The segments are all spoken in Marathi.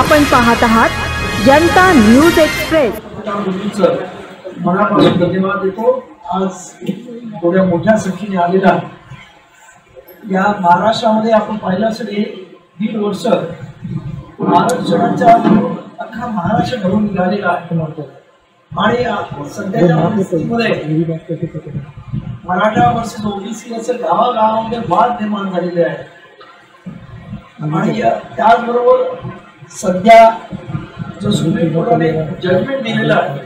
आपण पाहत आहात जनता न्यूज एक्सप्रेस। मनापासून धन्यवाद देतो। आज थोड्या मोठ्या संख्येने आलेला या महाराष्ट्रामध्ये आपण पाहिलं असेल 1.5 वर्ष आरक्षणाच्या अख्खा महाराष्ट्र घडून निघालेला आहे आणि सध्याच्या परिस्थितीमध्ये मराठा वर्सेस ओबीसी असं गावागावामध्ये वाद निर्माण झालेले आहे आणि त्याचबरोबर सध्या जो सुप्रीम कोर्टाने जजमेंट दिलेला आहे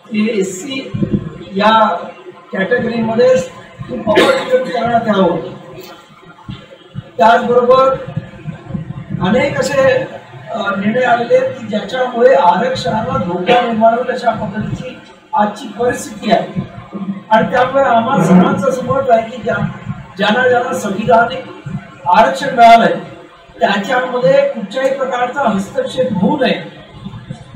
की एससी या कॅटेगरीमध्ये करण्यात यावं। त्याचबरोबर अनेक असे निर्णय आलेले की ज्याच्यामुळे आरक्षणाला धोका निर्माण होईल अशा पद्धतीची आजची परिस्थिती आहे आणि त्यामुळे आम्हाला सर्वांचं असं मत आहे की ज्यांना संविधानिक आरक्षण मिळालंय त्याच्यामध्ये कुठच्याही प्रकारचा हस्तक्षेप होऊ नये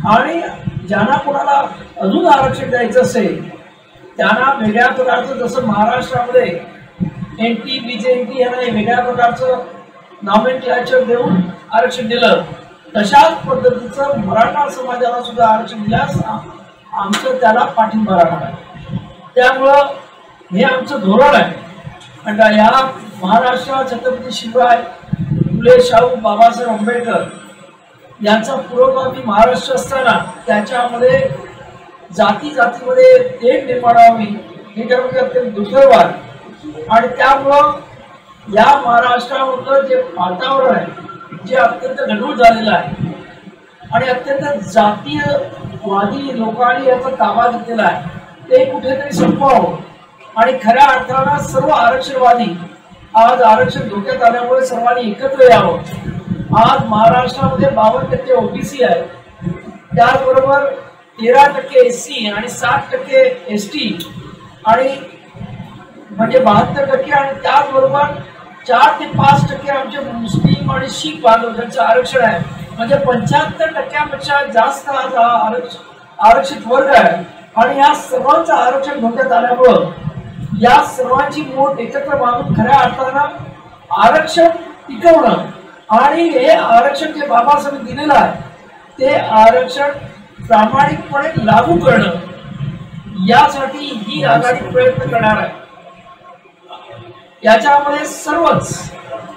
आणि ज्यांना कोणाला अजून आरक्षण द्यायचं असेल त्यांना वेगळ्या प्रकारचं, जसं महाराष्ट्रामध्ये एनटी बीजेएनटी यांना वेगळ्या प्रकारचं नॉमेनक्लेचर देऊन आरक्षण दिलं, तशाच पद्धतीचं मराठा समाजाला सुद्धा आरक्षण दिल्यास आमचं त्याला पाठिंबा राहणार आहे। त्यामुळं हे आमचं धोरण आहे आणि या महाराष्ट्र छत्रपती शिवराय फुले शाहू बाबासाहेब आंबेडकर यांचा पुरोगामी महाराष्ट्र असताना त्याच्यामध्ये जातीमध्ये तेढ निर्माण व्हावी हे खरं अत्यंत दुर्दैव आहे आणि त्यामुळं या महाराष्ट्रामधलं जे वातावरण आहे जे अत्यंत गढूळ झालेलं आहे आणि अत्यंत जातीयवादी लोकांनी याचा ताबा घेतलेला आहे ते कुठेतरी संपवावं आणि खऱ्या अर्थानं सर्व आरक्षणवादी आज आरक्षण धोक्यात आल्यामुळे सर्वांनी एकत्र यावं। आज महाराष्ट्रामध्ये 52% ओबीसी आहे, त्याचबरोबर 13% एससी आणि 60% एसटी आणि म्हणजे 72% आणि त्याचबरोबर 4 ते 5% आमचे मुस्लिम आणि शीख बांधव ज्यांचं आरक्षण आहे, म्हणजे 75%पेक्षा जास्त आज आरक्षित वर्ग आहे आणि या सर्वांचं आरक्षण धोक्यात आल्यामुळं या सर्वांची मोठ एकत्र बांधून खऱ्या अर्थानं आरक्षण टिकवणं आणि हे आरक्षण जे बाबासाहेब दिलेलं आहे ते आरक्षण प्रामाणिकपणे लागू करणं यासाठी ही आघाडी प्रयत्न करणार आहे। याच्यामध्ये सर्वच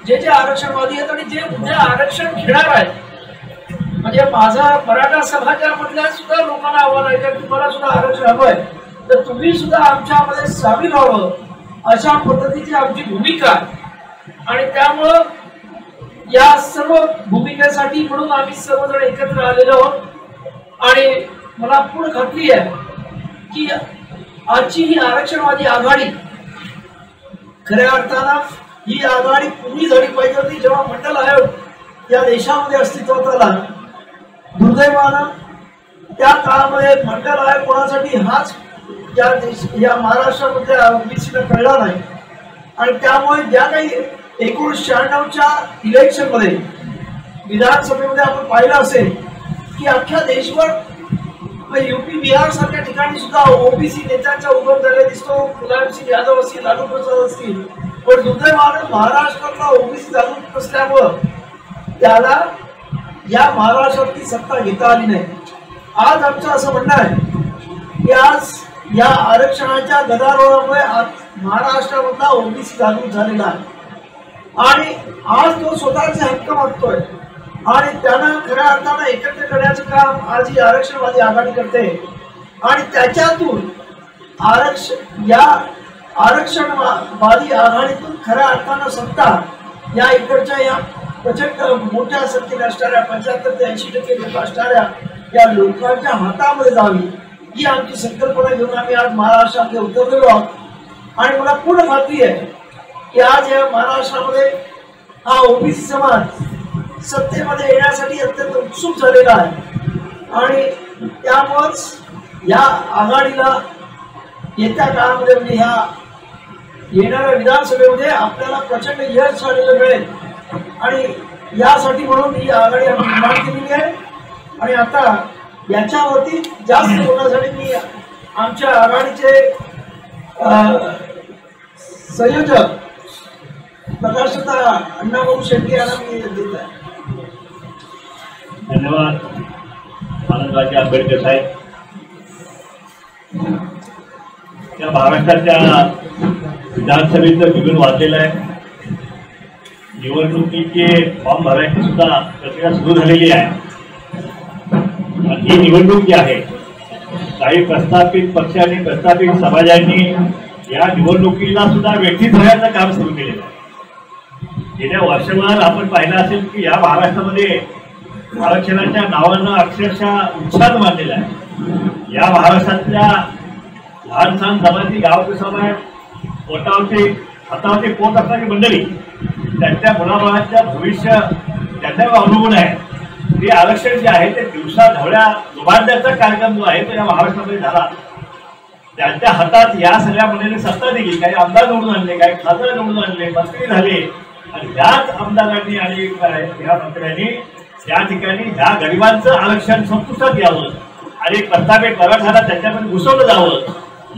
जे आरक्षणवादी आहेत आणि जे उद्या आरक्षण घेणार आहेत, म्हणजे माझा मराठा समाजामधल्या सुद्धा लोकांना आव्हान आहे की तुम्हाला सुद्धा आरक्षण हवंय तर तुम्ही सुद्धा आमच्यामध्ये सामील व्हावं अशा पद्धतीची आमची भूमिका आहे आणि त्यामुळं या सर्व भूमिकेसाठी म्हणून आम्ही सर्वजण एकत्र आलेलो आहोत आणि मला पूर्ण खात्री आहे की आजची ही आरक्षणवादी आघाडी खऱ्या अर्थानं ही आघाडी पूर्वी झाली पाहिजे होती जेव्हा मंडल आयोग या देशामध्ये अस्तित्वात आला। दुर्दैवानं त्या काळामध्ये मंडल आयोग कोणासाठी हाच या महाराष्ट्रामध्ये ओबीसीला कळला नाही आणि त्यामुळे ज्या काही 1996च्या इलेक्शनमध्ये विधानसभेमध्ये आपण पाहिलं असेल की अख्ख्या देशभर यूपी बिहार सारख्या ठिकाणी सुद्धा ओबीसी नेत्यांचा उगम झालेला दिसतो। मुलायम सिंग यादव असतील, लालू प्रसाद असतील, पण दुर्दैवानं महाराष्ट्रातला ओबीसी जागृत नसल्यामुळं त्याला या महाराष्ट्रातली सत्ता घेता आली नाही। आज आमचं असं म्हणणं आहे की आज या आरक्षणाच्या गदारोळामुळे आज महाराष्ट्रामधला ओबीसी जागृत झालेला आहे आणि आज तो स्वतःचे हक्क मागतोय आणि त्यांना खऱ्या अर्थानं एकत्र करण्याचं काम आज ही आरक्षणवादी आघाडी करते आणि त्याच्यातून आरक्षणवादी आघाडीतून खऱ्या अर्थानं सत्ता या इकडच्या या प्रचंड मोठ्या संख्येने असणाऱ्या 75 ते 80% लोक असणाऱ्या या लोकांच्या हातामध्ये जावी ही आमची संकल्पना घेऊन आम्ही आज महाराष्ट्रामध्ये उतरलेलो आहोत आणि मला पूर्ण खात्री आहे की आज या महाराष्ट्रामध्ये हा ओबीसी समाज सत्तेमध्ये येण्यासाठी अत्यंत उत्सुक झालेला आहे आणि त्यामुळेच या आघाडीला येत्या काळामध्ये म्हणजे ह्या येणाऱ्या विधानसभेमध्ये आपल्याला प्रचंड यश झालेलं मिळेल आणि यासाठी म्हणून ही आघाडी आम्ही निर्माण केलेली आहे आणि आता याच्यावरती जास्त बोलण्यासाठी मी आमच्या आघाडीचे संयोजक प्रकाशता अण्णाभाऊ शेट्टी यांना मी देत आहे। धन्यवाद आनंदराजे आंबेडकर साहेब. त्या महाराष्ट्राच्या विधानसभेचं बिगुल वाजलेलं आहे. निवडणुकीचे फॉर्म भरायची सुद्धा प्रक्रिया सुरू झालेली आहे. ही निवडणूक जी आहे, काही प्रस्थापित पक्ष आणि प्रस्थापित समाजांनी या निवडणुकीला सुद्धा वेठीत धरण्याचं काम सुरू केलेलं आहे. गेल्या वर्षभर आपण पाहिलं असेल की या महाराष्ट्रामध्ये आरक्षणाच्या नावानं अक्षरशः उच्छाद मानलेला आहे. या महाराष्ट्रातल्या लहान सहान जमाती गावचे समाज पोटावरचे हातावरचे पोट असणारी मंडळी त्यांच्या मुलाबाळांचं भविष्य त्याच्यावर अवलंबून आहे. ते आरक्षण जे आहे ते दिवसा ढवळ्या दुभाजण्याचा कार्यक्रम जो आहे तो या महाराष्ट्रामध्ये झाला. त्यांच्या हातात या सगळ्या मंडळींनी सत्ता दिली. काही आमदार निवडून आणले, काही खासदार निवडून आणले, मंत्री झाले आणि याच आमदारांनी आणि या मंत्र्यांनी या ठिकाणी ह्या गरिबांचं आरक्षण संपुष्टात यावं आणि प्रस्थापित मराठाला त्याच्यामध्ये घुसवलं जावं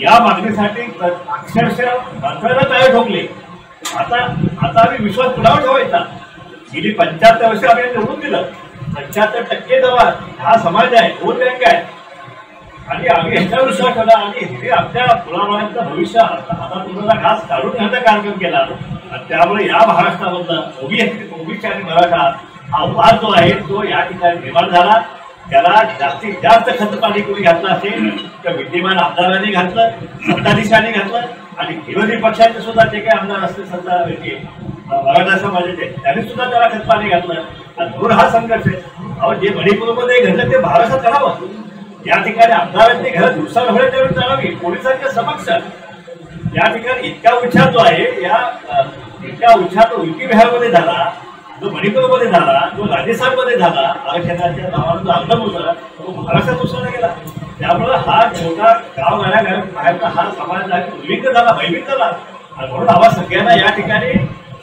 या मागणीसाठी अक्षरशः मंत्र्यांना टाळे ठोकले. आता आम्ही विश्वास कुणावर ठेवायचा? गेली 75 वर्ष आम्ही निवडून दिलं. 75% जवळ हा समाज आहे, वोट बँक आहे आणि आम्ही ह्याच्यावर विश्वास ठेवला आणि हे आमच्या मुलाबाळांचं भविष्य हातातून घास काढून घेण्याचा कार्यक्रम केला. त्यामुळे या महाराष्ट्रामधला ओबीसी आणि मराठा हा वाद जो आहे तो या ठिकाणी निर्माण झाला. त्याला जास्तीत जास्त खतपाणी कोणी घातलं असेल तर विद्यमान आमदारांनी घातलं, सत्ताधीशांनी घातलं आणि विरोधी पक्षाचे सुद्धा जे काही आमदार असतील सत्ता मराठा समाजाचे त्यांनी सुद्धा त्याला खतपाणी घातलं. आणि म्हणून हा संघर्ष आहे. अहो, जे मणिपूरमध्ये घडलं ते महाराष्ट्रात करावं. या ठिकाणी आमदारांची घरं दिवसा ढवळे करून चालावी पोलिसांच्या समक्ष. या ठिकाणी इतका उच्छाद जो आहे इतका उच्छाद तो युपी बिहारमध्ये झाला, जो मणिपूरमध्ये झाला, जो राजस्थानमध्ये झाला, आरक्षणाच्या नावानं जो आंदोलन होता तो महाराष्ट्रात उसळला गेला. त्यामुळं हा छोटा गावगाड्या बाहेरचा हा समाज उद्विग्न झाला, भयभीत झाला आणि म्हणून आम्हा सगळ्यांना या ठिकाणी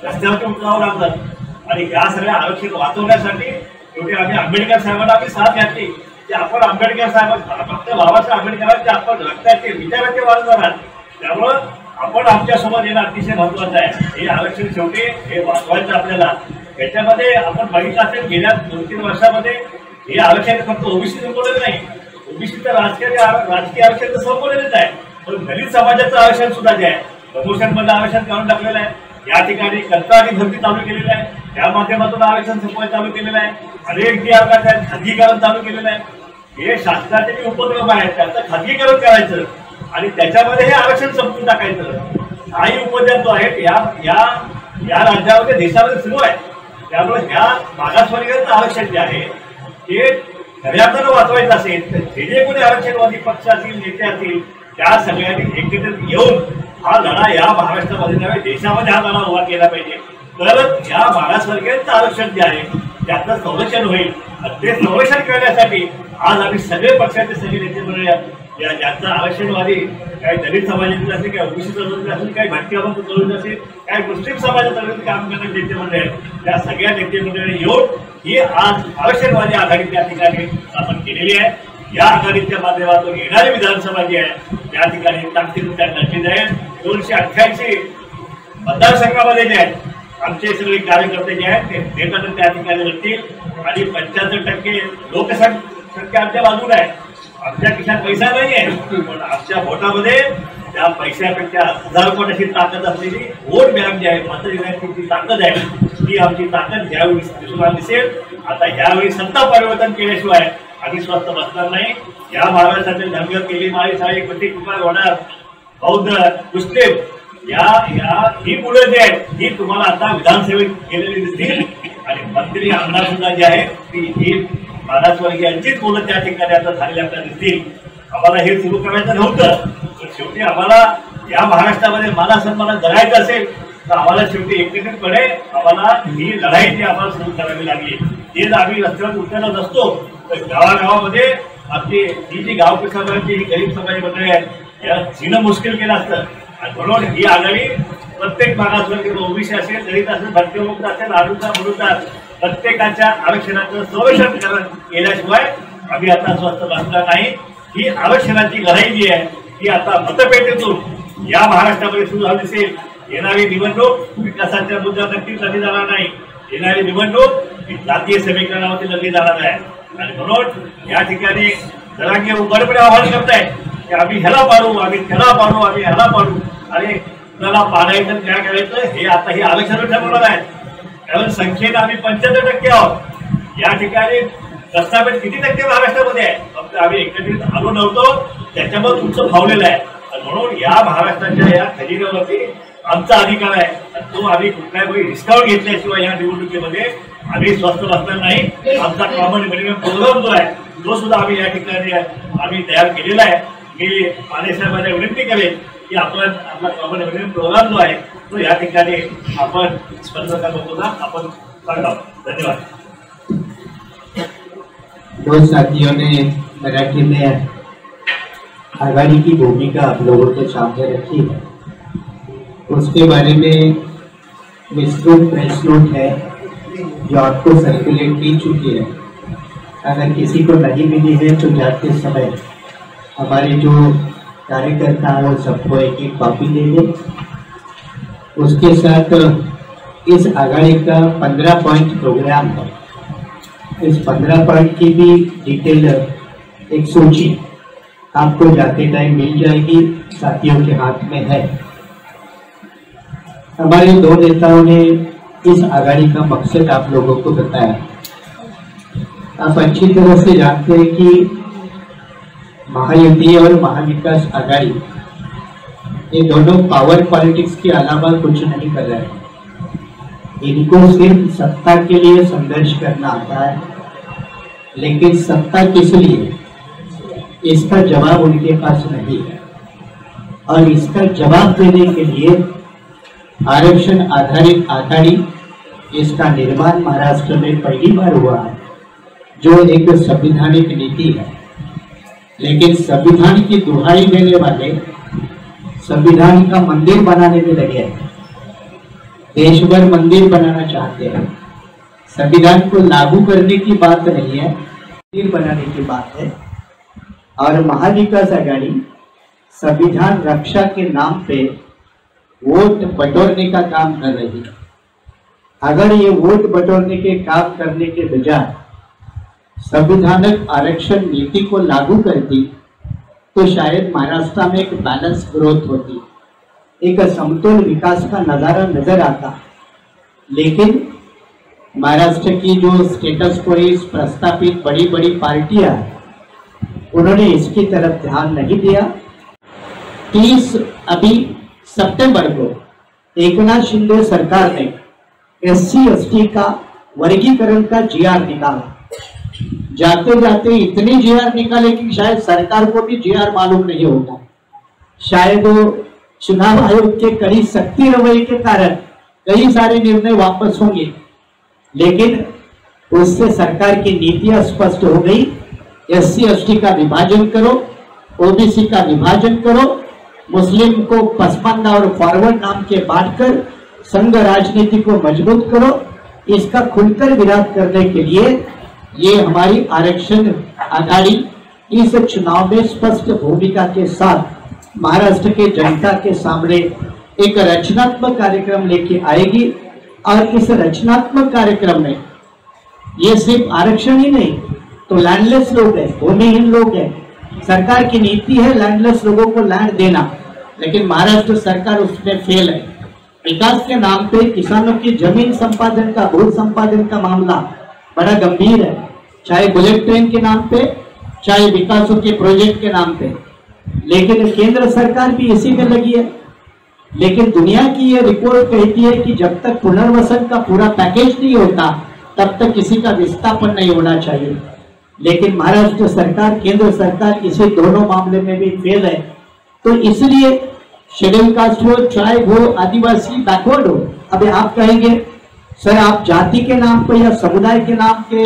रस्त्यावरती उतरावं लागतं आणि या सगळ्या आरक्षण वाचवण्यासाठी शेवटी आम्ही आंबेडकर साहेबांना आम्ही साथ घातली की आपण आंबेडकर साहेब फक्त बाबासाहेब आंबेडकरांचे आपण रक्ताचे विचाराचे वारसदार आहात. त्यामुळं आपण आमच्यासोबत येणं अतिशय महत्वाचं आहे. हे आरक्षण शेवटी हे वाचवायचं आपल्याला. याच्यामध्ये आपण बघितलं असेल गेल्या 2-3 वर्षामध्ये हे आरक्षण फक्त ओबीसी संपवलेलं नाही, ओबीसीचं राजकीय आरक्षण तर संपवलेलंच आहे, पण दलित समाजाचं आरक्षण सुद्धा जे आहे प्रमोशनमधलं आरक्षण काढून टाकलेलं आहे. या ठिकाणी कंत्राटी भरती चालू केलेली आहे, त्या माध्यमातून आरक्षण संपवायचं चालू केलेलं आहे. अनेक जे आहेत खाजगीकरण चालू केलेलं आहे. हे शासनाचे जे उपक्रम आहेत त्याचं खाजगीकरण करायचं आणि त्याच्यामध्ये हे आरक्षण संपवून टाकायचं. हाही उपक्रम जो आहे या राज्यामध्ये देशामध्ये सुरू आहे. त्यामुळे ह्या मागासवर्गीयांचं आरक्षण जे आहे ते खऱ्यातनं वाचवायचं असेल तर जे कोणी आरक्षणवादी पक्ष असतील, नेते असतील त्या सगळ्यांनी एकत्रित येऊन हा लढा या महाराष्ट्रामध्ये नव्हे देशामध्ये हा लढा उभा केला पाहिजे. तरच या मागासवर्गीयांचं आरक्षण जे आहे त्याचं संरक्षण होईल. ते संरक्षण करण्यासाठी आज आम्ही सगळे पक्षाचे सगळे नेते मंडळी ज्यांचं आरक्षणवादी काही दलित समाजातील असेल, काही ओबीसी चळवळीतील असेल, काही भाटक्याबाबत चळवळीत असेल, काही मुस्लिम समाजात चळवळीत काम करणारे नेते मंडळी आहेत त्या सगळ्या नेते मंडळी येऊन ही आज आरक्षणवादी आघाडी त्या ठिकाणी आपण केलेली आहे. या आघाडीच्या माध्यमातून येणारी विधानसभा जी आहे त्या ठिकाणी ताकदीनुसार लढली जाईल. 288 मतदारसंघामध्ये जे आहेत आमचे सगळे कार्यकर्ते जे आहेत ते नेत्यानं त्या ठिकाणी लढतील आणि 75% लोकसंख्या आमच्या बाजूला आहे. आमच्या खिशात पैसा नाही आहे पण आमच्या भोटामध्ये त्या पैशापेक्षा 1000 कोटीची ताकद असलेली वोट बँक जी आहे मत देण्याची जी ताकद आहे ती आमची ताकद यावेळी दिसून दिसेल. आता यावेळी सत्ता परिवर्तन केल्याशिवाय आम्ही स्वस्त बसणार नाही. या महाराष्ट्रातील धनगर केली माळी साळी पट्टी कुमार होणार बौद्ध मुस्लिम ही मुलं जी आहेत ही तुम्हाला आता विधानसभेत गेलेली दिसतील आणि मंत्री आमदार सुद्धा जे आहेत ही मागासवर्गीयांचीच मुलं त्या ठिकाणी आता झालेली आपल्याला दिसतील. आम्हाला हे सुरू करायचं नव्हतं पण शेवटी आम्हाला या महाराष्ट्रामध्ये मान सन्मान जगायचं असेल तर आम्हाला शेवटी एकत्रितपणे आम्हाला ही लढाई जी आम्हाला सुरू करावी लागली. ते जर आम्ही रस्त्यावर उतरला नसतो तर गावागावामध्ये आपली ही जी गाव समाजाची ही गरीब समाज मंडळी आहेत या जीणं मुश्किल केलं असतं. आणि म्हणून ही आघाडी प्रत्येक मागासवर्गीय ओबीसी असेल, दलित असेल, भटकेमुक्त असेल, आडूचा मुलुचा प्रत्येकाच्या आरक्षणाचं संरक्षण केल्याशिवाय आम्ही आता स्वस्त बसणार नाही. ही आरक्षणाची लढाई जी आहे ही आता मतपेटीतून या महाराष्ट्रामध्ये सुरू झाली दिसेल. येणारी निवडणूक विकासाच्या मुद्द्यावर नक्कीच लढली जाणार नाही. येणारी निवडणूक जातीय समीकरणावरती लढली जाणार आहे. आणि म्हणून या ठिकाणी जरांगे उघडपणे आवाहन करताय की आम्ही ह्याला पाडू, आम्ही त्याला पाडू, आम्ही ह्याला पाडू. आणि कुणाला पाडायचं काय करायचं हे आता हे आरक्षण ठरवणार आहे. कारण संख्येनं आम्ही 75% आहोत. या ठिकाणी प्रस्थापित किती टक्के महाराष्ट्रामध्ये आहे? फक्त आम्ही एकत्रित आलो नव्हतो, त्याच्यामुळे तुमचं फावलेलं आहे. म्हणून या महाराष्ट्राच्या या खजिन्यावरती आमचा अधिकार आहे. तो आम्ही कुठल्याही वेळी हिसकावून घेतल्याशिवाय या निवडणुकीमध्ये आम्ही स्वस्थ बसणार नाही. आमचा कॉमन मिनिमम प्रोग्राम जो आहे तो सुद्धा आम्ही या ठिकाणी आम्ही तयार केलेला आहे. मी माने साहेबांना विनंती करेन की आपण आपला कॉमन मिनिमम प्रोग्राम जो आहे तो या ठिकाणी आपण स्पर्धकांना आपण सांगावं. धन्यवाद. दो साथियों ने मराठी में आघाड़ी की भूमिका आप लोगों के सामने रखी है, उसके बारे में विस्तृत प्रेस नोट है जो आपको सर्कुलेट की चुकी है. अगर किसी को नहीं मिली है तो जाते समय हमारे जो कार्यकर्ता हैं वो सबको एक एक कॉपी दे दें. उसके साथ इस आघाड़ी का 15 पॉइंट प्रोग्राम है. इस 15 पॉइंट की भी डिटेल एक सूची आपको जाते टाइम मिल जाएगी, साथियों के हाथ में है. हमारे दो नेताओं ने इस आघाड़ी का मकसद आप लोगों को बताया. आप अच्छी तरह से जानते हैं कि महायुति और महाविकास आघाड़ी ये दोनों पावर पॉलिटिक्स के अलावा कुछ नहीं कर रहे हैं. इनको सिर्फ सत्ता के लिए संघर्ष करना आता है, लेकिन सत्ता किस लिए, इसका जवाब उनके पास नहीं है. और इसका जवाब देने के लिए आरक्षण आधारित आघाड़ी, इसका निर्माण महाराष्ट्र में पहली बार हुआ है, जो एक संवैधानिक नीति है. लेकिन संविधान की दुहाई देने वाले संविधान का मंदिर बनाने में लगे हैं. देश भर मंदिर बनाना चाहते हैं. संविधान को लागू करने की बात नहीं है, मंदिर बनाने की बात है. और महाविकास आघाड़ी संविधान रक्षा के नाम पे वोट बटोरने का काम कर रही है. अगर ये वोट बटोरने के काम करने के बजाय संविधानिक आरक्षण नीति को लागू करती तो शायद महाराष्ट्र में एक बैलेंस ग्रोथ होती, एक समतोल विकास का नजारा नजर आता. लेकिन महाराष्ट्र की जो स्टेटस को इस प्रस्तावित बड़ी बड़ी पार्टियां, उन्होंने इसकी तरफ ध्यान नहीं दिया. 30 अभी सितंबर को एकनाथ शिंदे सरकार ने SC/ST का वर्गीकरण का GR निकाला. जाते जाते इतने GR निकाले कि शायद सरकार को भी GR मालूम नहीं होता. शायद वो चुनाव आयोग के कड़ी सख्ती रवैये के कारण कई सारे निर्णय वापस होंगे, लेकिन उससे सरकार की नीतियां स्पष्ट हो गई. SC/ST का विभाजन करो, OBC का विभाजन करो, मुस्लिम को पसमानदा और फॉरवर्ड नाम के बांटकर संघ राजनीति को मजबूत करो. इसका खुलकर विरोध करने के लिए ये हमारी आरक्षण आघाड़ी इस चुनाव में स्पष्ट भूमिका के साथ महाराष्ट्र के जनता के सामने एक रचनात्मक कार्यक्रम लेके आएगी. और इस रचनात्मक कार्यक्रम में ये सिर्फ आरक्षण ही नहीं, तो लैंडलेस लोग हैं, भूमिहीन लोग हैं. सरकार की नीति है लैंडलेस लोगों को लैंड देना, लेकिन महाराष्ट्र सरकार उसमें फेल है. विकास के नाम पे किसानों की जमीन संपादन का, भू संपादन का मामला बड़ा गंभीर है, चाहे बुलेट ट्रेन के नाम पे, चाहे विकासों के प्रोजेक्ट के नाम पे. लेकिन केंद्र सरकार भी इसी में लगी है. लेकिन दुनिया की ये रिपोर्ट कहती है कि जब तक पुनर्वसन का पूरा पैकेज नहीं होता तब तक किसी का विस्थापन नहीं होना चाहिए. लेकिन महाराष्ट्र सरकार, केंद्र सरकार इसी दोनों मामले में भी फेल है. तो इसलिए शेड्यूल कास्ट हो, चाहे वो आदिवासी बैकवर्ड हो, अभी आप कहेंगे सर आप जाति के नाम पर या समुदाय के नाम पे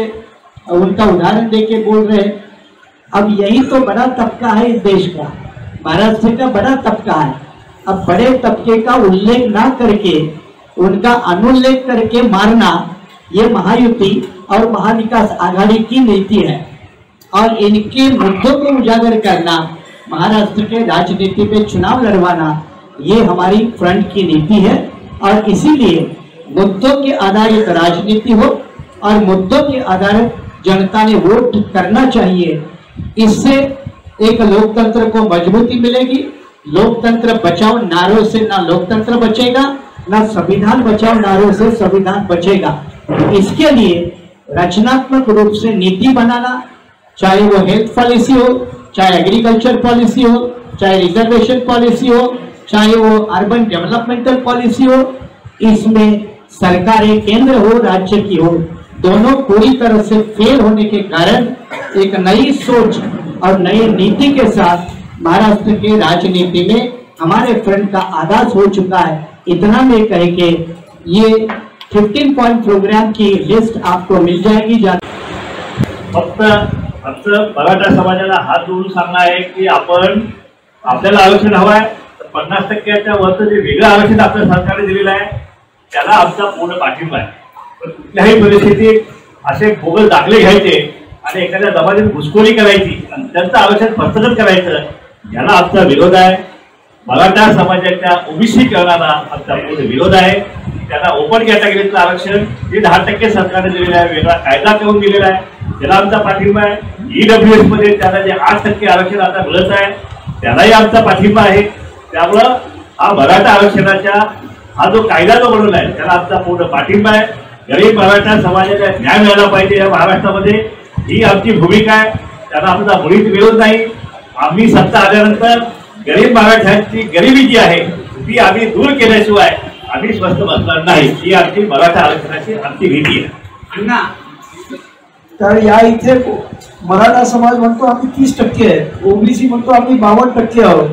उनका उदाहरण देके बोल रहे हैं. अब यही तो बड़ा तबका है इस देश का, महाराष्ट्र का बड़ा तबका है. अब बड़े तबके का उल्लेख ना करके उनका अनुल्लेख करके मारना, ये महायुति और महाविकास आघाड़ी की नीति है. और इनके मुद्दों को उजागर करना, महाराष्ट्र के राजनीति में चुनाव लड़वाना, ये हमारी फ्रंट की नीति है. और इसीलिए मुद्दों के आधारित राजनीति हो, और मुद्दों के आधार जनता ने वोट करना चाहिए। इससे एक लोकतंत्र को मजबूती मिलेगी। लोकतंत्र बचाओ नारों से ना लोकतंत्र बचेगा, ना संविधान बचाओ नारों से संविधान बचेगा। इसके लिए रचनात्मक रूप से नीति बनाना, चाहे वो हेल्थ पॉलिसी हो, चाहे एग्रीकल्चर पॉलिसी हो, चाहे रिजर्वेशन पॉलिसी हो, चाहे वो अर्बन डेवलपमेंटल पॉलिसी हो, इसमें सरकारें केंद्र हो राज्य की हो, दोनों पूरी तरह से फेल होने के कारण एक नई सोच और नई नीति के साथ महाराष्ट्र के राजनीति में हमारे फ्रंट का आगाज हो चुका है। इतना में कह के ये 15 पॉइंट प्रोग्राम की लिस्ट आपको मिल जाएगी। फक्त मराठा समाजाला हात जोडून सांगणं आहे की आपण आपल्याला आरक्षण हवं आहे, 50%च्या वरचं जे वेगळं आरक्षण आपल्या सरकारने दिलेलं आहे त्याला आमचा पूर्ण पाठिंबा आहे। पण कुठल्याही परिस्थितीत असे भोगल दाखले घ्यायचे आणि एखाद्या जमातीत घुसखोरी करायची आणि त्यांचं आरक्षण हस्तगत करायचं, याला आमचा विरोध आहे। मराठा समाजाच्या ओबीसीकरणाला आमचा पूर्ण विरोध आहे। त्यांना ओपन कॅटेगरीचं आरक्षण जे 10% सरकारने दिलेलं आहे, वेगळा कायदा करून दिलेला आहे, त्याला आमचा पाठिंबा आहे। ईडब्ल्यूएस मध्ये त्याला जे 8% आरक्षण आता मिळत आहे त्यालाही आमचा पाठिंबा आहे। त्यामुळं हा मराठा आरक्षणाचा हा जो कायदा जो बनवला आहे त्याला आमचा पूर्ण पाठिंबा आहे। गरीब मराठा समाजाला न्याय मिळाला पाहिजे या महाराष्ट्रामध्ये, ही आमची भूमिका आहे। त्याला आमचा मुळीच विरोध नाही। आम्ही सत्ता आल्यानंतर गरीब मराठ्यांची गरिबी जी आहे ती आम्ही दूर केल्याशिवाय आम्ही स्वस्थ बसणार नाही, ही आमची मराठा आरक्षणाची आमची भीती आहे। तर या इथे मराठा समाज म्हणतो आम्ही 30% आहे, ओबीसी म्हणतो आम्ही 52% आहोत,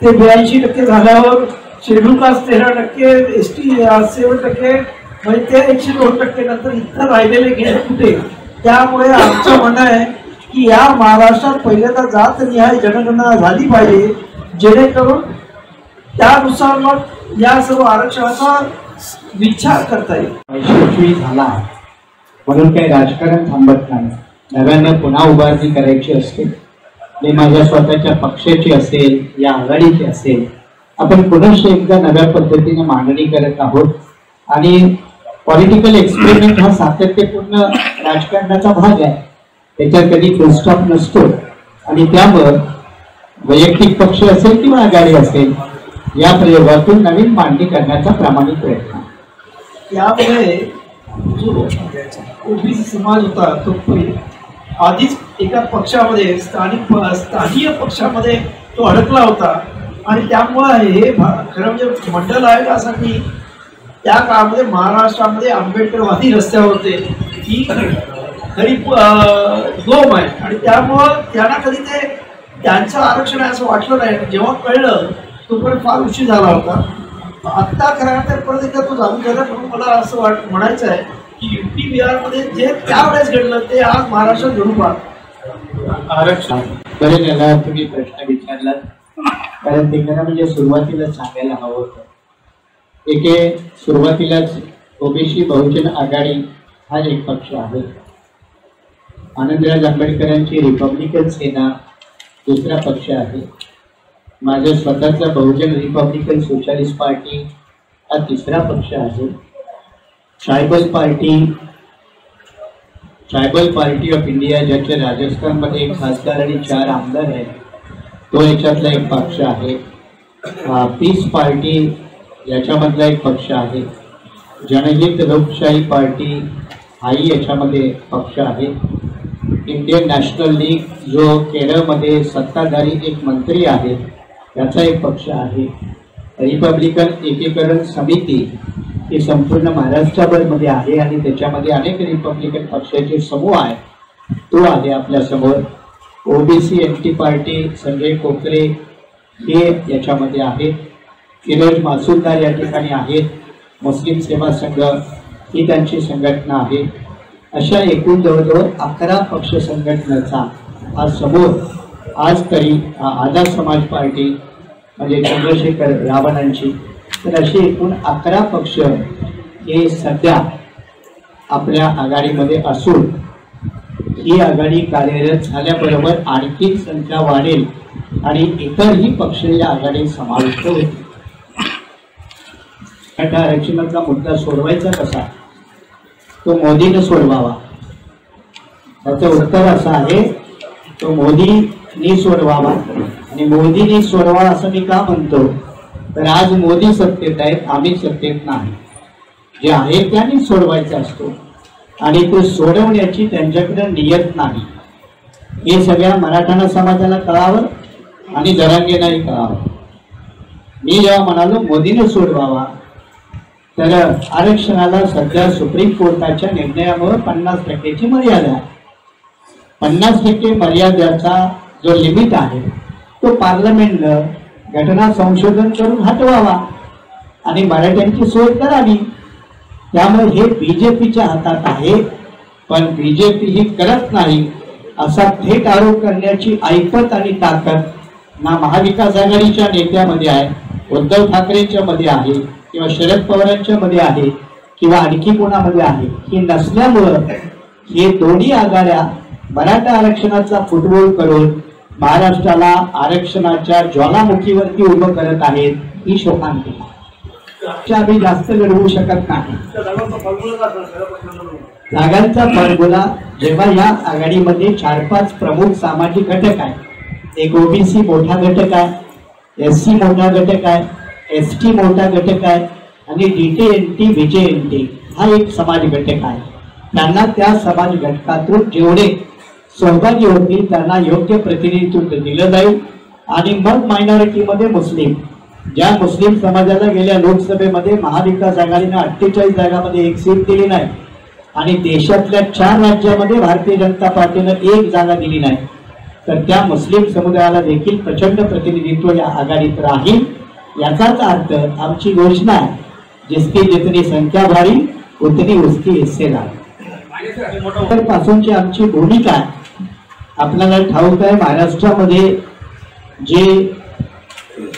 ते 82% झाल्यावर शेड्यूल कास्ट 13%, एसटी 7%, म्हणजे ते 102% नंतर इतर राहिलेले गेले कुठे? त्यामुळे आमचं म्हणणं आहे की या महाराष्ट्रात पहिल्यांदा जातनिहाय जनगणना झाली पाहिजे, जेणेकरून त्यानुसार मग या सर्व आरक्षणाचा विचार करता येईल। यशस्वी झाला म्हणून काही राजकारण थांबत नाही, नव्यानं पुन्हा उभारणी करायची असते। मी माझ्या स्वतःच्या पक्षाची असेल या आघाडीची असेल, आपण पुन्हा एकदा नव्या पद्धतीने मांडणी करत आहोत आणि पॉलिटिकल एक्सपेरिमेंट हा सातत्यपूर्ण राजकारणाचा भाग आहे, त्याच्यात कधी फुल स्टॉप नसतो आणि त्यामुळे वैयक्तिक पक्ष असेल किंवा आघाडी असेल या प्रयोगातून नवीन मांडणी करण्याचा प्रामाणिक प्रयत्न। यामुळे जो ओबीसी समाज होता तो आधीच एका पक्षामध्ये स्थानीय पक्षामध्ये तो अडकला होता आणि त्यामुळे हे खरं म्हणजे मंडल आयोगासाठी त्या काळामध्ये महाराष्ट्रामध्ये आंबेडकरवादी रस्त्यावर होते ही खरी दोम आहे आणि त्यामुळं त्यांना कधी ते त्यांचं आरक्षण आहे असं वाटलं नाही। जेव्हा कळलं तोपर्यंत फार उशीर झाला होता। आत्ता खरं तर परत एकदा तो जाणून झाला, म्हणून मला असं म्हणायचं आहे की UP बिहारमध्ये जे त्यावेळेस घडलं ते आज महाराष्ट्रात घडून पाहत आरक्षण बरे त्याला तुम्ही प्रश्न विचारला, कारण ते खरं म्हणजे सुरुवातीला सांगायला हवं होतं। सुरुवातीलाच ओबीसी बहुजन आघाडी हा एक पक्ष आहे, आनंदराज आंबेडकरांची रिपब्लिकन सेना दुसरा पक्ष आहे, माझ्या स्वतःचा बहुजन रिपब्लिकन सोशलिस्ट पार्टी हा तिसरा पक्ष आहे, ट्रायबल पार्टी ऑफ इंडिया ज्याचे राजस्थानमध्ये एक खासदार आणि 4 आमदार आहेत तो याच्यातला एक पक्ष आहे, पीस पार्टी याच्यामधला एक पक्ष आहे, जनहित लोकशाही पार्टी हाही याच्यामध्ये पक्ष आहे, इंडियन नॅशनल लीग जो केरळमध्ये सत्ताधारी एक मंत्री आहे त्याचा एक पक्ष आहे, रिपब्लिकन एकीकरण समिती ही संपूर्ण महाराष्ट्रभरमध्ये आहे आणि त्याच्यामध्ये अनेक रिपब्लिकन पक्षाचे समूह आहे, तो आहे आपल्या समोर, ओबीसी एनटी पार्टी संजय कोकरे हे याच्यामध्ये आहे, फिरोज मासूलदार या ठिकाणी आहेत, मुस्लिम सेवा संघ ही त्यांची संघटना आहे। अशा एकूण जवळजवळ 11 पक्ष संघटनेचा हा समोर आज तरी आझाद समाज पार्टी म्हणजे चंद्रशेखर रावणांची, तर असे एकूण 11 पक्ष हे सध्या आपल्या आघाडीमध्ये असून ही आघाडी कार्यरत झाल्याबरोबर आणखी संख्या वाढेल आणि इतरही पक्ष या आघाडीत समाविष्ट होतील। मराठा आरक्षणाचा मुद्दा सोडवायचा कसा तो मोदीने सोडवावा. त्याचं उत्तर असं आहे, तो मोदींनी सोडवावा. आणि मोदींनी सोडवा असं मी का म्हणतो, तर आज मोदी सत्तेत आहेत, आम्ही सत्तेत नाही. जे आहे त्यांनी सोडवायचं असतो आणि ते सोडवण्याची त्यांच्याकडे नियत नाही. हे सगळ्या मराठा समाजाला कळावं आणि जरांगेलाही कळावं. मी जेव्हा म्हणालो मोदीने सोडवावा, तर आरक्षणाला सध्या सुप्रीम कोर्टाच्या निर्णयामुळे 50% मर्यादा आहे. 50% मर्यादेचा जो लिमिट आहे तो पार्लमेंटनं घटना संशोधन करून हटवावा आणि मराठ्यांची सोय करावी. त्यामुळे हे बीजेपीच्या हातात आहे, पण बीजेपी ही करत नाही असा थेट आरोप करण्याची ऐपत आणि ताकद ना महाविकास आघाडीच्या नेत्यामध्ये आहे, उद्धव ठाकरेंच्या मध्ये आहे, किंवा शरद पवारांच्या मध्ये आहे, किंवा आणखी कोणामध्ये आहे. ही नसल्यामुळं हे दोन्ही आघाड्या मराठा आरक्षणाचा फुटबॉल करून महाराष्ट्राला आरक्षणाच्या ज्वालामुखीवरती उभं करत आहेत. ही शोकांती आम्ही जास्त लढवू शकत नाही. जागांचा फॉर्म्युला जेव्हा या आघाडीमध्ये 4-5 प्रमुख सामाजिक घटक आहेत, एक ओबीसी मोठा घटक आहे, एससी मोठा घटक आहे, एसटी मोठा घटक आहे आणि डीटीएनटी बीजेएनटी हा एक समाज घटक आहे. त्यांना त्या समाज घटकातून जेवढे सहभागी होतील त्यांना योग्य प्रतिनिधित्व दिलं जाईल. आणि मग मायनॉरिटीमध्ये मुस्लिम, ज्या मुस्लिम समाजाला गेल्या लोकसभेमध्ये महाविकास आघाडीने 48 जागामध्ये 1 सीट दिली नाही आणि देशातल्या 4 राज्यामध्ये भारतीय जनता पार्टीनं 1 जागा दिली नाही, तर त्या मुस्लिम समुदायाला देखील प्रचंड प्रतिनिधित्व या आघाडीत राहील. याचाच अर्थ आमची घोषणा आहे, जिसकी जितनी संख्या भारी उतनी उसकी हिस्सेदार. पासूनची आमची भूमिका आहे. आपल्याला ठाऊक आहे, महाराष्ट्रामध्ये जे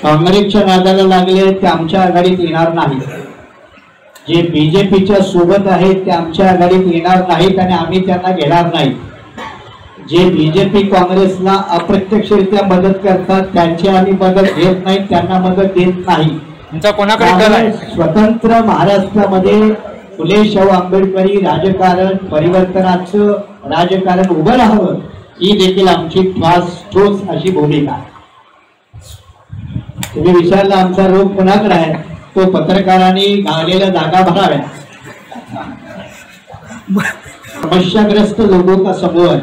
काँग्रेसच्या नादाला लागले ते आमच्या आघाडीत येणार नाहीत, जे बीजेपीच्या सोबत आहेत ते आमच्या आघाडीत येणार नाहीत आणि आम्ही त्यांना घेणार नाही. जे बीजेपी काँग्रेसला अप्रत्यक्षरित्या मदत करतात त्यांची आम्ही मदत घेत नाही, त्यांना मदत देत नाही. स्वतंत्र महाराष्ट्रामध्ये फुले शाहू आंबेडकरी राजकारण, परिवर्तनाचं राजकारण उभं राहावं, ही देखील आमची ठोस अशी भूमिका आहे. तुम्ही विचारला आमचा रोग कोणाकडे आहे, तो पत्रकारांनी गाळलेल्या जागा भराव्या. समस्याग्रस्त लोगों का समूह है,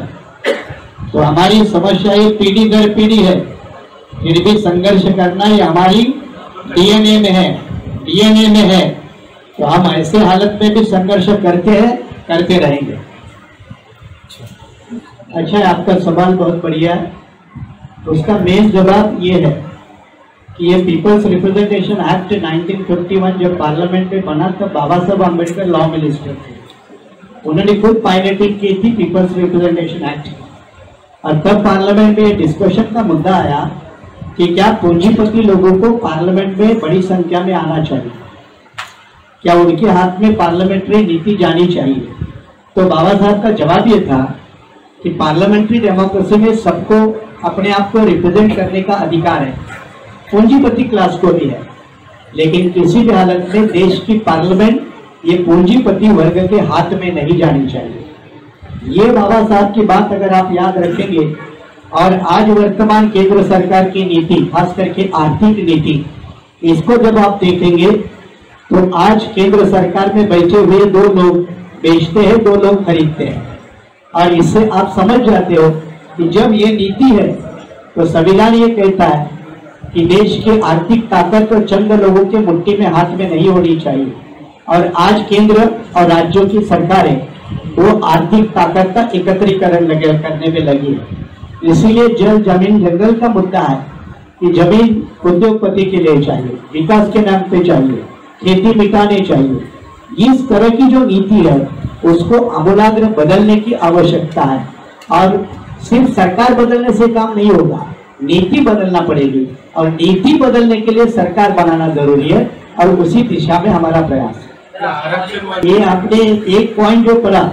तो हमारी समस्या ये पीढ़ी दर पीढ़ी है, फिर भी संघर्ष करना ये हमारी डीएनए में है, डीएनए में है. तो हम ऐसे हालत में भी संघर्ष करते हैं, करते रहेंगे. अच्छा है, आपका सवाल बहुत बढ़िया है. उसका मेन जवाब ये है कि ये पीपल्स रिप्रेजेंटेशन एक्ट 1951 जब पार्लियामेंट में बना तब बाबा साहब आम्बेडकर लॉ मिनिस्टर थे. उन्होंने खुद पायलटिंग की थी पीपल्स रिप्रेजेंटेशन एक्ट, और तब पार्लियामेंट में डिस्कशन का मुद्दा आया कि क्या पूंजीपति लोगों को पार्लियामेंट में बड़ी संख्या में आना चाहिए, क्या उनके हाथ में पार्लियामेंट्री नीति जानी चाहिए. तो बाबा साहब का जवाब ये था कि पार्लियामेंट्री डेमोक्रेसी में सबको अपने आप को रिप्रेजेंट करने का अधिकार है, पूंजीपति क्लास को भी है, लेकिन किसी भी हालत में देश की पार्लियामेंट ये पूंजीपति वर्ग के हाथ में नहीं जानी चाहिए. ये बाबा साहब की बात अगर आप याद रखेंगे, और आज वर्तमान केंद्र सरकार की नीति, खास करके आर्थिक नीति, इसको जब आप देखेंगे तो आज केंद्र सरकार में बैठे हुए 2 लोग बेचते हैं, 2 लोग खरीदते हैं. और इससे आप समझ जाते हो कि जब ये नीति है तो संविधान ये कहता है कि देश की आर्थिक ताकत तो चंद लोगों के मुट्ठी में हाथ में नहीं होनी चाहिए, और आज केंद्र और राज्यों की सरकारें वो आर्थिक ताकत का एकत्रीकरण करने में लगी है. इसीलिए जल जमीन जंगल का मुद्दा है कि जमीन उद्योगपति के लिए चाहिए, विकास के नाम पे चाहिए, खेती मिटाने चाहिए. इस तरह की जो नीति है उसको आमूलाग्र बदलने की आवश्यकता है, और सिर्फ सरकार बदलने से काम नहीं होगा, नीति बदलना पड़ेगी, और नीति बदलने के लिए सरकार बनाना जरूरी है, और उसी दिशा में हमारा प्रयास है. ये आपने एक पॉइंट जो पढ़ा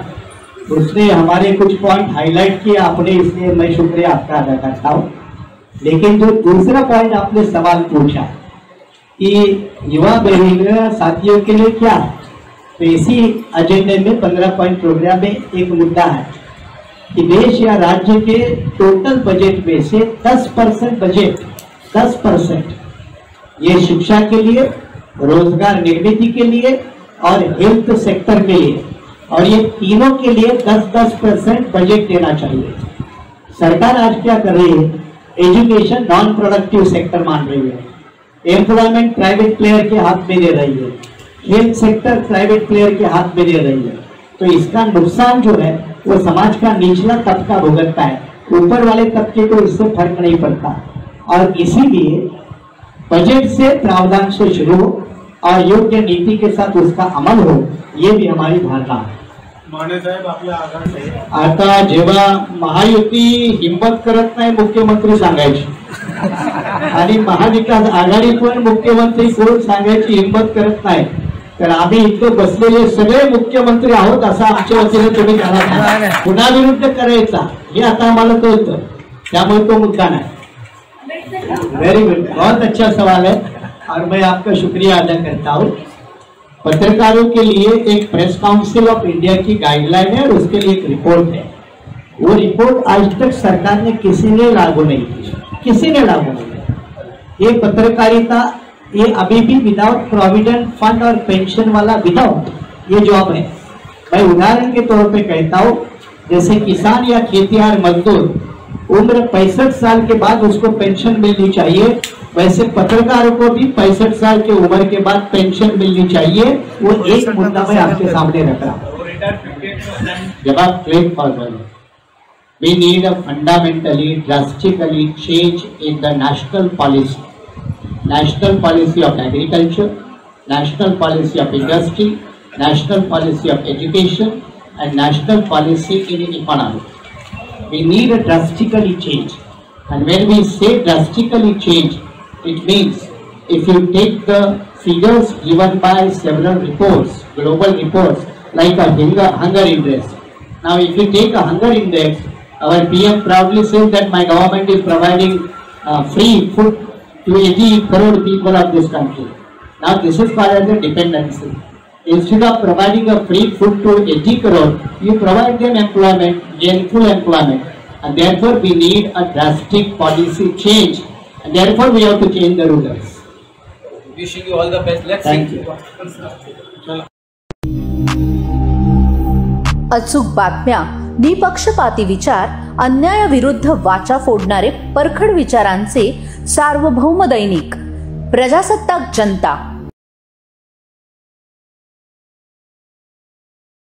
उसने हमारे कुछ पॉइंट हाईलाइट किया आपने, इसलिए मैं शुक्रिया आपका अदा करता हूँ. लेकिन जो दूसरा पॉइंट आपने सवाल पूछा कि युवा बहन साथियों के लिए क्या है, तो इसी एजेंडे में 15 पॉइंट प्रोग्राम में एक मुद्दा है कि देश या राज्य के टोटल बजट में से 10% बजट 10% ये शिक्षा के लिए, रोजगार निर्मित के लिए और हेल्थ सेक्टर के लिए, और ये तीनों के लिए 10% बजट देना चाहिए। सरकार आज क्या कर रही है? एजुकेशन नॉन प्रोडक्टिव सेक्टर मान रही है, एम्प्लॉयमेंट प्राइवेट प्लेयर के हाथ में दे रही है, हेल्थ सेक्टर प्राइवेट प्लेयर के हाथ में दे रही है। तो इसका नुकसान जो है वो समाज का निचला तबका भुगतता है, ऊपर वाले तबके को इससे फर्क नहीं पड़ता। और इसीलिए बजट से प्रावधान से शुरू हो और योग्य नीति के साथ उसका अमल हो, ये भी हमारी धारणा है। माने साहेब आपल्या आघाडी आता जेव्हा महायुती हिंमत करत नाही मुख्यमंत्री सांगायची आणि महाविकास आघाडी पण मुख्यमंत्री कोण सांगायची हिंमत करत नाही, तर आम्ही इथे बसलेले सगळे मुख्यमंत्री आहोत असं आमच्या वतीने तुम्ही करा, पुन्हा विरुद्ध करायचा हे आता आम्हाला कळतं, त्यामुळे तो मुद्दा नाही। वेरी गुड, बहुत अच्छा सवाल है और मैं आपका शुक्रिया अदा करता हूँ। पत्रकारों के लिए एक प्रेस काउंसिल ऑफ इंडिया की गाइडलाइन है और उसके लिए एक रिपोर्ट है। वो रिपोर्ट आज तक सरकार ने किसी ने लागू नहीं की, किसी ने लागू नहीं की। ये पत्रकारिता ये अभी भी विदाउट प्रोविडेंट फंड और पेंशन वाला विदाउट ये जॉब है। मैं उदाहरण के तौर पे कहता हूँ, जैसे किसान या खेतिहर मजदूर उम्र 65 साल के बाद उसको पेंशन मिलनी चाहिए, वैसे पत्रकारों को भी 65 साल की उम्र के बाद पेंशन मिलनी चाहिए। वो एक मुद्दा मैं आपके सामने रख रहा हूँ। जब आप claim forward, we need a fundamentally, drastically change in the national policy of agriculture, national policy of industry, national policy of education, and national policy in economy. We need a drastically change, and when we say drastically change, it means if you take the figures given by several reports, global reports, like a hunger index. Now, if you take a hunger index, our PM proudly says that my government is providing free food to 80 crore people of this country. Now, this is called as a dependency. Instead of providing a free food to 80 crore, you provide them employment, gainful employment, and therefore we need a drastic policy change, and therefore we have to change the rulers. Wishing you all the best. Let's Thank see. you. अचूक बातम्या, निपक्षपाती विचार, अन्यायाविरुद्ध वाचा फोडणारे परखड विचारांचे सार्वभौम दैनिक प्रजासत्ताक जनता